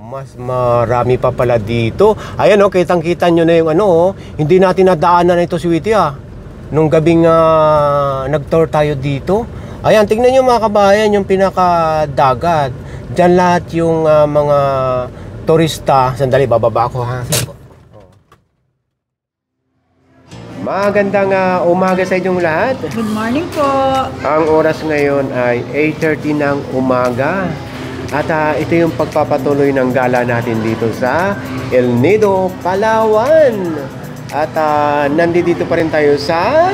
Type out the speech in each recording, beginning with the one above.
Mas marami pa pala dito. Ayan o, kitang-kita nyo na yung ano o. Hindi natin nadaanan na ito, sweetie nung gabing nag-tour tayo dito. Ayan, tingnan nyo mga kabayan, yung pinakadagat. Diyan lahat yung mga turista. Sandali, bababa ako ha. Magandang umaga sa inyong lahat. Good morning po. Ang oras ngayon ay 8:30 ng umaga. At ito yung pagpapatuloy ng gala natin dito sa El Nido, Palawan. At nandito pa rin tayo sa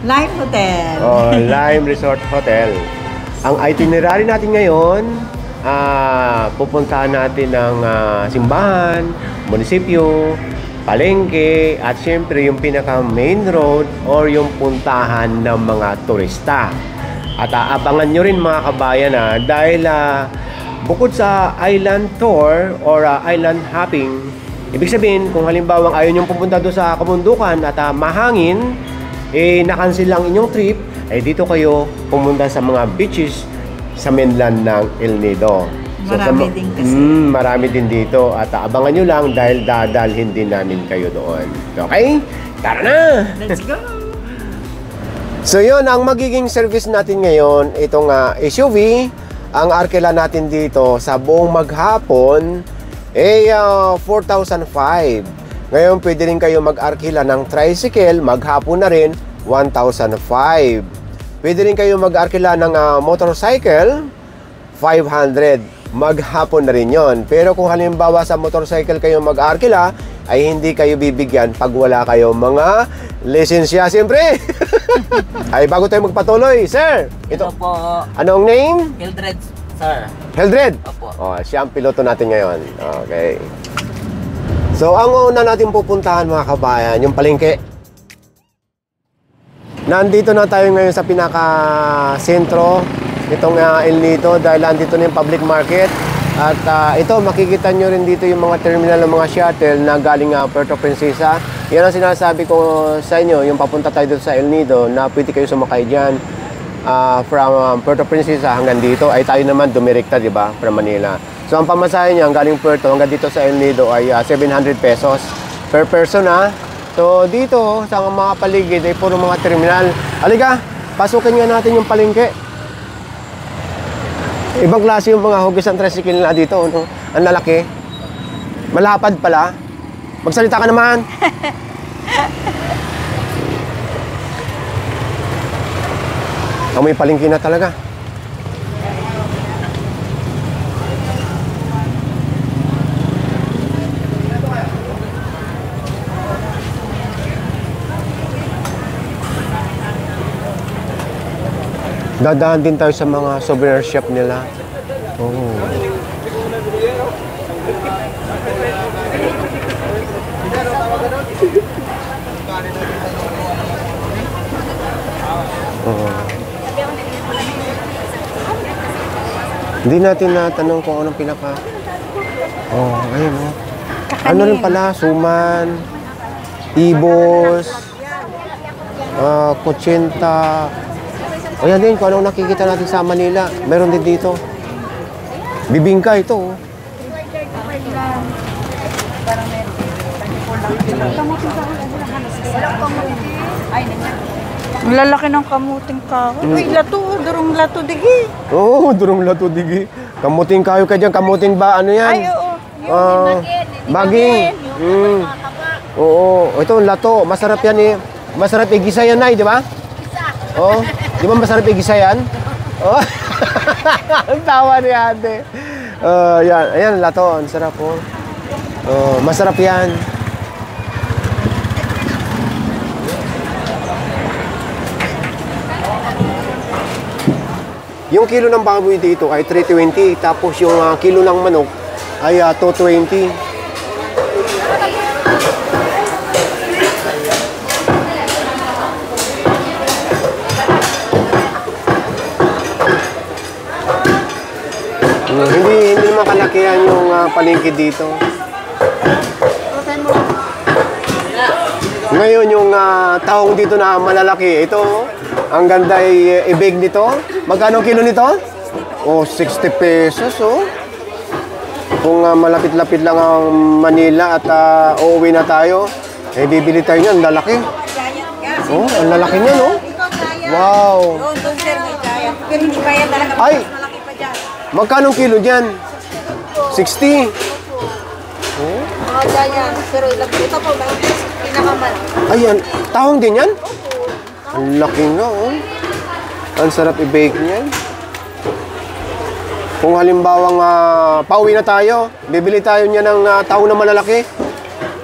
Lime Hotel. Lime Resort Hotel. Ang itinerary natin ngayon, pupuntahan natin ng simbahan, munisipyo, palengke, at syempre yung pinaka main road or yung puntahan ng mga turista. At abangan nyo rin mga kabayan dahil bukod sa island tour or island hopping, ibig sabihin kung halimbawa ayaw nyong pupunta doon sa kabundukan at mahangin, nakansil lang inyong trip, dito kayo pumunta sa mga beaches sa mainland ng El Nido. Marami din kasi. Marami din dito at abangan nyo lang dahil dadalhin din namin kayo doon. Okay? Tara na! Let's go! So yun, ang magiging service natin ngayon, itong SUV. Ang arkela natin dito sa buong maghapon 4,500. Ngayon pwede rin kayo mag-arkila ng tricycle, maghapon na rin 1,500. Pwede rin kayo mag-arkila ng motorcycle, 500. Maghapon na rin yon. Pero kung halimbawa sa motorcycle kayo mag-arkila, ay hindi kayo bibigyan pag wala kayo mga lisensya, siyempre. Ay, bago tayo magpatuloy, sir. Ito po. Anong name? Hildred, sir. Hildred? Opo. Siya ang piloto natin ngayon. Okay. So, ang una natin pupuntahan mga kabayan, yung palengke. Nandito na tayo ngayon sa pinaka-sentro itong El Nido dahil nandito na yung public market. At ito, makikita nyo rin dito yung mga terminal ng mga shuttle na galing Puerto Princesa. Yan ang sinasabi ko sa inyo, yung papunta tayo dito sa El Nido na pwede kayo sumakay dyan from Puerto Princesa hanggang dito. Ay tayo naman dumirekta, di ba, from Manila. So ang pamasahe niya galing Puerto hanggang dito sa El Nido ay 700 pesos per person So dito sa mga paligid ay puro mga terminal. Halika, pasukin nga natin yung palengke. Ibang klase yung mga hugis ng tricycle na dito, no? Ang lalaki. Malapad pala. Magsalita ka naman. Amoy palengke na talaga. Dadahan din tayo sa mga souvenir shop nila. Hindi natin natanong kung anong pinaka... ayun Ano rin pala, suman, ibos, kutsinta. Yan din, kung anong nakikita natin sa Manila, meron din dito. Bibingka ito. Ang lalaki ng kamuting kahoy. Uy, lato, durong lato digi. Oo, durong lato digi. Kamuting kahoy ka dyan, kamuting ba? Ano yan? Ay, oo. Yung baging. Oo, ito lato. Masarap yan Masarap igisa yan di ba? Oo. Di ba masarap igisa yan? Oh. Ang tawa ni ate. Yan. Ayan, lato. Ang sarap po. Masarap yan. Yung kilo ng baboy dito ay 320. Tapos yung kilo ng manok ay 220. Hindi naman kalakihan yung palengke dito. Ngayon yung tahong dito na malalaki, ito ang ganda ibig nito. Magkano kilo nito? 60 pesos kung malapit-lapit lang ang Manila at uuwi na tayo, eh bibili tayo niyan, lalaki. Oh, ang lalaki niyan, oh. Wow. Doon sir, may kaya. Pero hindi kaya talaga. Ay! Mas malaki pa dyan. Magkano kilo diyan? 60. Mga ganyan. Pero ito po, may pinakamalaki. Ayan, tahong din yan? Ang laki nga, oh. Ang sarap i-bake niyan. Kung halimbawang pauwi na tayo, bibili tayo niya ng tahong na malalaki.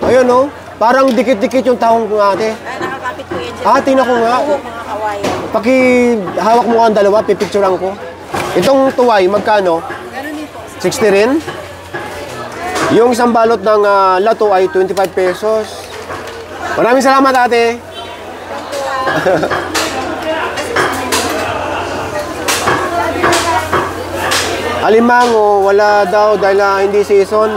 Ayun, oh. Parang dikit-dikit yung tahong ko ate. Ay, nakakapit po yan. Ah, tingnan ko nga. Oo, mga kawayan. Pakihawak mo ang dalawa, pipicturean ko. Itong tuway, magkano? Ganun din po. 60 rin. Yung isang balot ng lato ay 25 pesos. Maraming salamat ate. Alimango, wala daw dahil hindi season.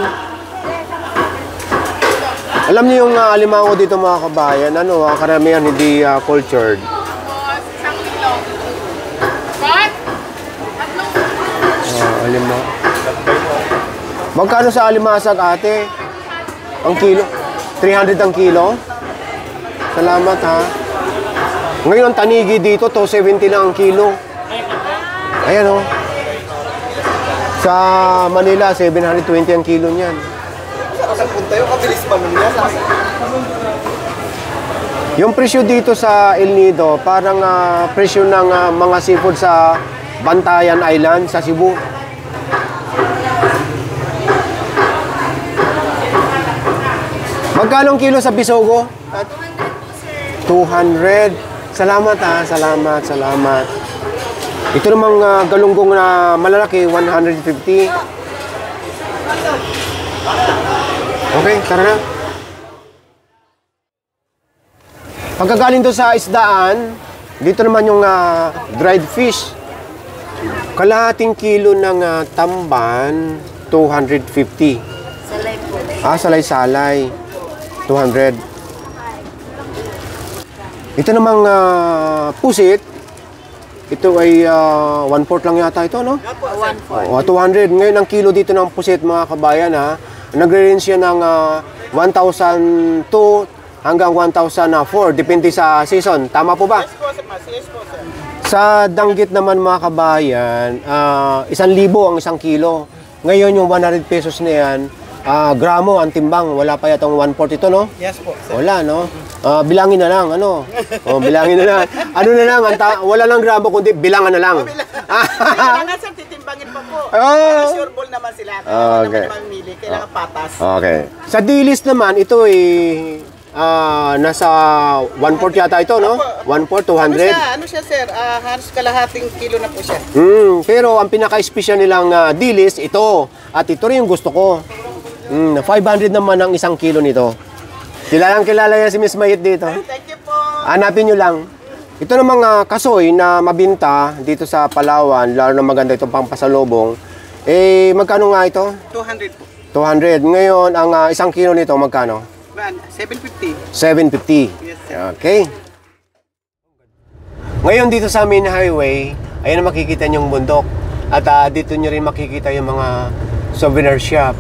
Alam niyo yung alimango dito mga kabayan, karamihan hindi cultured. Alimango. Magkano sa alimasag ate? Ang kilo? 300 ang kilo? Salamat ha. Ngayon tanigi dito, 270 lang ang kilo. Ayan o. Sa Manila, 720 ang kilo niyan. Saan punta yung kabilis pa nun yan? Yung presyo dito sa El Nido, parang presyo ng mga seafood sa Bantayan Island, sa Cebu. Magkano ang kilo sa Bisogo? 200. Salamat ha, salamat. Ito namang galunggong na malalaki, 150. Okay, tara na. Pagkagaling to sa isdaan, dito naman yung dried fish. Kalahating kilo ng tamban, 250. Salay po. Salay-salay, 200. Ito namang pusit, ito ay 1/4 lang yata ito, no? 1/4. 200. Ngayon ang kilo dito ng pusit mga kabayan ha. Nagre-range yan ng 1,002 hanggang 1,004. Depende sa season. Tama po ba? Sa danggit naman mga kabayan, 1,000 ang isang kilo. Ngayon yung 100 pesos na yan, gramo ang timbang. Wala pa yatang 1/4 ito, no? Yes po, sir. Wala, no? Bilangin na lang, ano? Bilangin na lang. Ano na lang, wala lang gramo, kundi bilangan na lang. Kailangan sir, titimbangin pa po. Oh. Sure ball naman sila. Kailangan Okay. naman mamili. Kailangan patas. Okay. Sa dilis naman, ito nasa 1/4 yata ito, no? 1/4, 200. Ano siya sir? Halos kalahating kilo na po siya. Pero ang pinaka-espesyal nilang dilis, ito. At ito rin yung gusto ko. 500 naman ang isang kilo nito. Kilalang kilala yan si Miss Mayit dito. Thank you po. Hanapin nyo lang. Ito namang kasoy na mabinta dito sa Palawan, lalo na maganda itong pampasalubong. Magkano nga ito? 200 po. 200. Ngayon, ang isang kilo nito, magkano? 750. 750. Yes, sir. Okay. Ngayon dito sa main highway, ayan na makikita nyo yung bundok. At dito nyo rin makikita yung mga souvenir shop.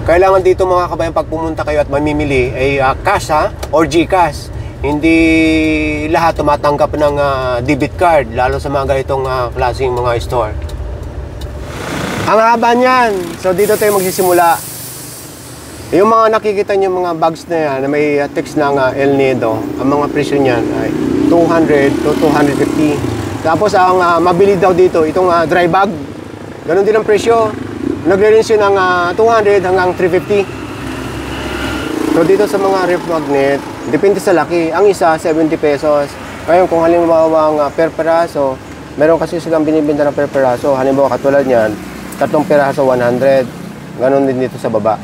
Kailangan dito mga kabayan, pag pumunta kayo at mamimili, ay cash or GCash. Hindi lahat tumatanggap ng debit card, lalo sa mga ganitong klaseng mga store. Ang haba niyan. So dito tayo magsisimula. Yung mga nakikita niyo mga bags na yan, na may text ng El Nido, ang mga presyo niyan ay 200 to 250. Tapos ang mabili daw dito, itong dry bag, ganun din ang presyo. Nagre-range yun ng 200 hanggang 350. So dito sa mga ref magnet, depende sa laki. Ang isa, 70 pesos. Ngayon kung halimbawa ang per peraso, meron kasi silang binibenta ng per peraso. Halimbawa katulad niyan, 3 peraso, 100. Ganun din dito sa baba.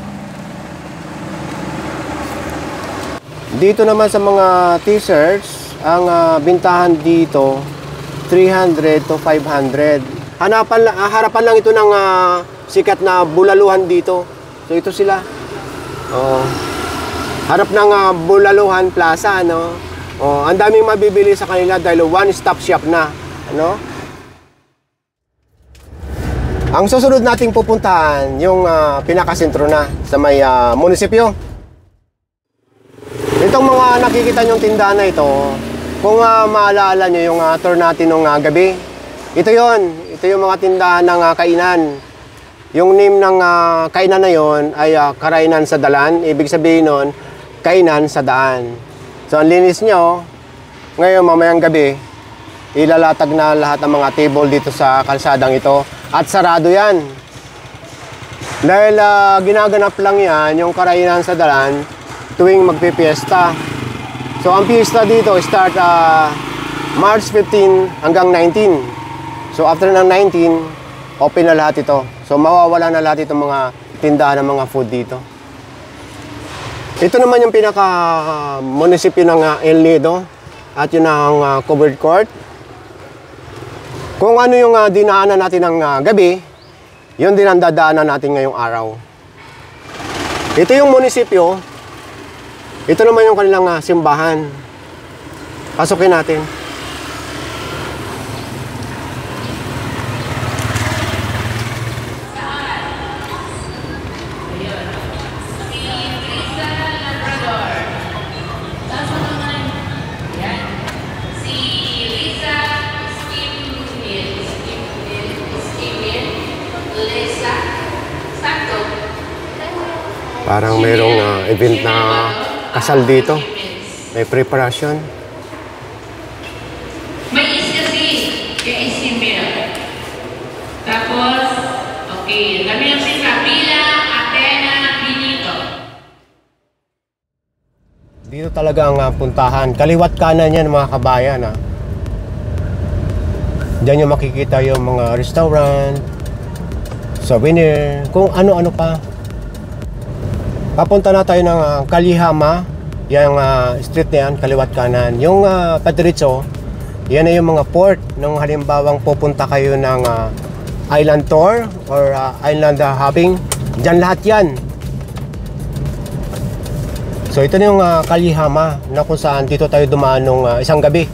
Dito naman sa mga t-shirts, ang bintahan dito, 300 to 500. Harapan lang ito ng sikat na bulaluhan dito. So ito sila. Harap ng Bulaluhan Plaza, no? Ang daming mabibili sa kanila dahil one-stop shop na, ano? Ang susunod nating pupuntahan, yung pinakasentro na sa may munisipyo. Itong mga nakikita nyong tindahan na ito, kung maalala nyo yung tour natin nung gabi, ito yon. Ito yung mga tindahan ng kainan. Yung name ng kainan na yon ay Karainan sa Dalan. Ibig sabihin nun, kainan sa daan. So ang linis nyo, ngayon mamayang gabi, ilalatag na lahat ng mga table dito sa kalsadang ito. At sarado yan. Dahil ginaganap lang yan, yung Karainan sa Dalan, tuwing magpipiesta. So ang piyesta dito start March 15 hanggang 19. So after ng 19, open na lahat ito. So mawawala na lahat itong mga tindahan ng mga food dito. Ito naman yung pinaka-munisipyo ng El Nido at yun ang covered court. Kung ano yung dinaanan natin ng gabi, yun din ang dadaanan natin ngayong araw. Ito yung munisipyo. Ito naman yung kanilang simbahan. Pasukin natin. Parang mayroong event na kasal dito. May preparation. May is kasi, kaya is simple. Tapos, okay, kami yung Sabila, Athena, Benito. Dito talaga ang puntahan. Kaliwat kanan yan mga kabayan. Diyan yung makikita yung mga restaurant, souvenir, kung ano-ano pa. Papunta na tayo ng Kalihama, yung street na yan, kaliwat kanan. Yung padiretso, yan na yung mga port. Nung halimbawang pupunta kayo ng island tour or island hopping, dyan lahat yan. So ito na yung Kalihama na kung saan dito tayo dumaan nung isang gabi.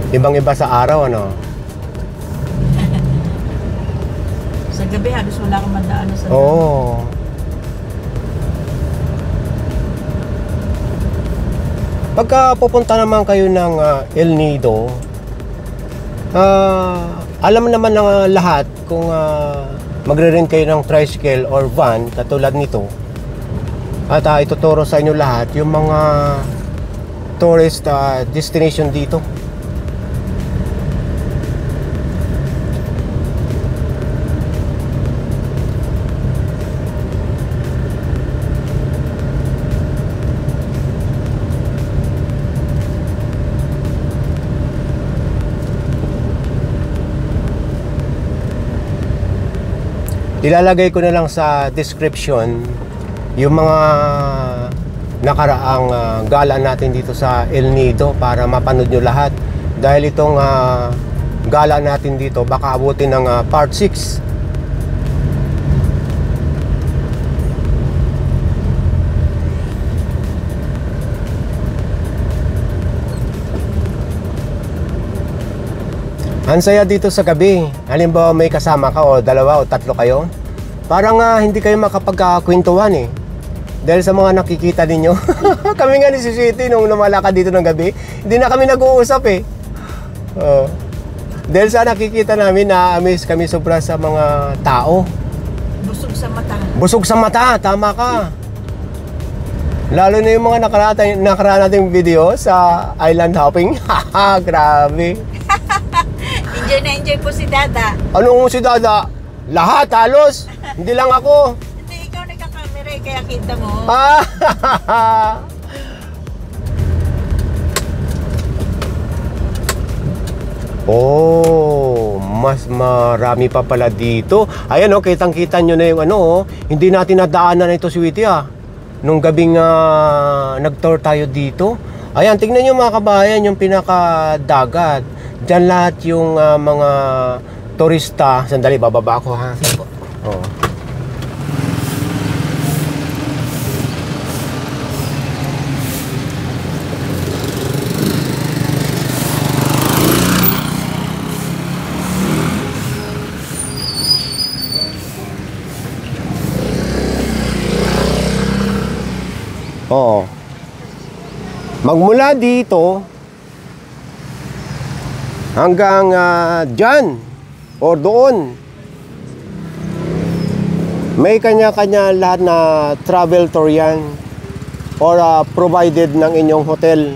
Ibang-iba sa araw, ano? Sa gabi, halos wala kang mandaan sa Oo. Pagka pupunta naman kayo ng El Nido, alam naman ng lahat kung magre-rent kayo ng tricycle or van katulad nito. At ituturo sa inyo lahat yung mga tourist destination dito. Ilalagay ko na lang sa description yung mga nakaraang gala natin dito sa El Nido para mapanood nyo lahat. Dahil itong gala natin dito baka abutin ng part 6. Ang saya dito sa gabi. Halimbawa may kasama ka o dalawa o tatlo kayo, parang hindi kayo makapagkakwentuhan eh. Dahil sa mga nakikita ninyo. Kami nga ni Sweety nung lumalakad dito ng gabi, hindi na kami nag-uusap eh. Dahil sa nakikita namin, na-amaze kami sobra sa mga tao. busog sa mata. Busog sa mata, tama ka. Lalo na yung mga nakaraan nating video sa island hopping. Haha, grabe. Enjoy na enjoy po si Dada. Anong si Dada? Lahat halos. Hindi lang ako. Hindi, ikaw nagkakamera eh, kaya kita mo. Oh, mas marami pa pala dito. Ayan oh, kitang-kita nyo na yung hindi natin nadaanan na ito, Sweety nung gabing nag-tour tayo dito. Ayan, tingnan nyo mga kabayan, yung pinakadagat. Diyan lahat yung mga turista. Sandali, bababa ako ha. Oh. Oo. Magmula dito hanggang dyan o doon, may kanya-kanya lahat na travel tour yan or provided ng inyong hotel.